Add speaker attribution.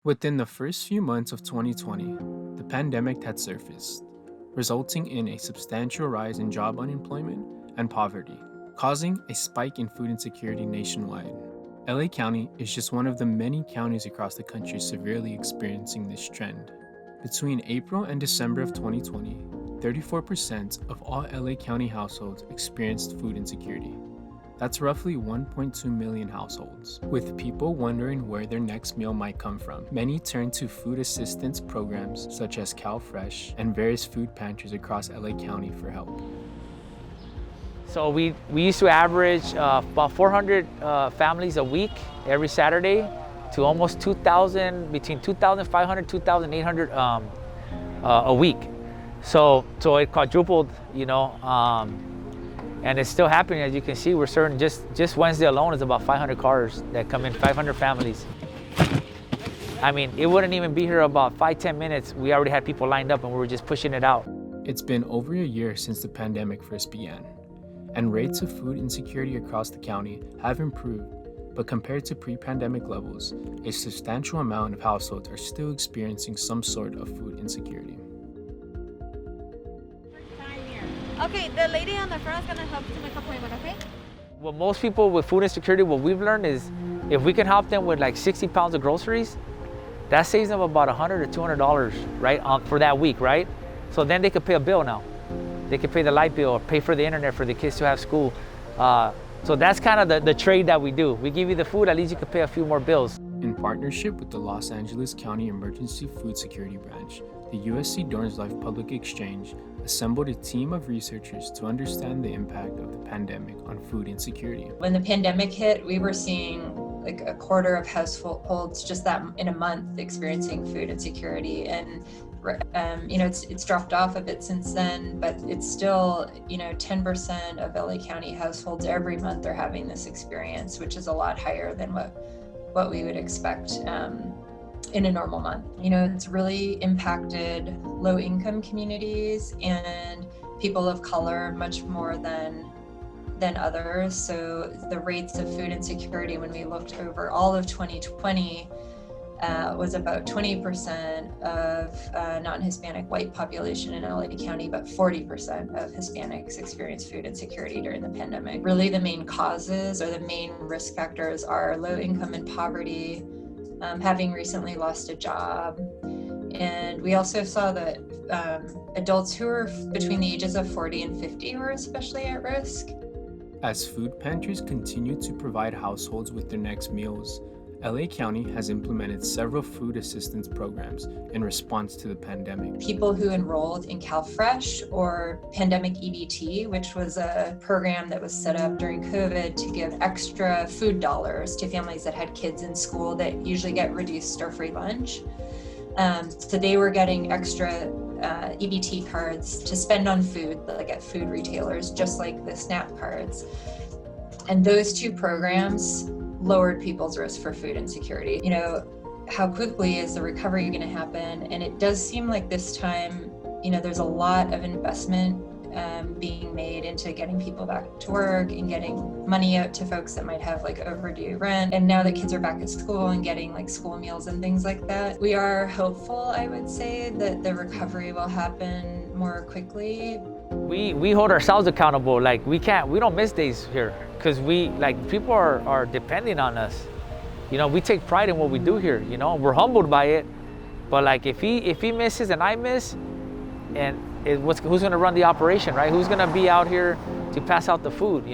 Speaker 1: Within the first few months of 2020, the pandemic had surfaced, resulting in a substantial rise in job unemployment and poverty, causing a spike in food insecurity nationwide. LA County is just one of the many counties across the country severely experiencing this trend. Between April and December of 2020, 34% of all LA County households experienced food insecurity. That's roughly 1.2 million households. With people wondering where their next meal might come from, many turn to food assistance programs such as CalFresh and various food pantries across LA County for help.
Speaker 2: So we used to average about 400 families a week every Saturday to almost 2,000, between 2,500, 2,800 a week. So it quadrupled, and it's still happening. As you can see, we're certain just Wednesday alone is about 500 cars that come in, 500 families. I mean, it wouldn't even be here about 5-10 minutes. We already had people lined up and we were just pushing it out.
Speaker 1: It's been over a year since the pandemic first began, and rates of food insecurity across the county have improved, but compared to pre-pandemic levels, a substantial amount of households are still experiencing some sort of food insecurity.
Speaker 3: Okay, the lady on the front is gonna help to make appointment, okay?
Speaker 2: What most people with food insecurity, what we've learned is if we can help them with like 60 pounds of groceries, that saves them about $100 or $200, right, for that week, right? So then they could pay a bill now. They could pay the light bill or pay for the internet for the kids to have school. So that's kind of the trade that we do. We give you the food, at least you can pay a few more bills.
Speaker 1: In partnership with the Los Angeles County Emergency Food Security Branch, the USC Dorns Life Public Exchange assembled a team of researchers to understand the impact of the pandemic on food insecurity.
Speaker 4: When the pandemic hit, we were seeing like a quarter of households just that in a month experiencing food insecurity, and it's dropped off a bit since then, but it's still 10% of LA County households every month are having this experience, which is a lot higher than what we would expect in a normal month. It's really impacted low-income communities and people of color much more than others. So the rates of food insecurity when we looked over all of 2020 was about 20% of non-Hispanic white population in LA County, but 40% of Hispanics experienced food insecurity during the pandemic. Really the main causes or the main risk factors are low income and poverty, having recently lost a job. And we also saw that adults who are between the ages of 40 and 50 were especially at risk.
Speaker 1: As food pantries continue to provide households with their next meals, LA County has implemented several food assistance programs in response to the pandemic.
Speaker 4: People who enrolled in CalFresh or Pandemic EBT, which was a program that was set up during COVID to give extra food dollars to families that had kids in school that usually get reduced or free lunch. So they were getting extra EBT cards to spend on food, like at food retailers, just like the SNAP cards. And those two programs lowered people's risk for food insecurity. How quickly is the recovery going to happen? And it does seem like this time, there's a lot of investment being made into getting people back to work and getting money out to folks that might have like overdue rent. And now that kids are back at school and getting like school meals and things like that, we are hopeful, I would say, that the recovery will happen more quickly.
Speaker 2: We hold ourselves accountable. Like we don't miss days here because people are depending on us. We take pride in what we do here. We're humbled by it, but like if he misses and I miss, and who's going to run the operation, right? Who's going to be out here to pass out the food?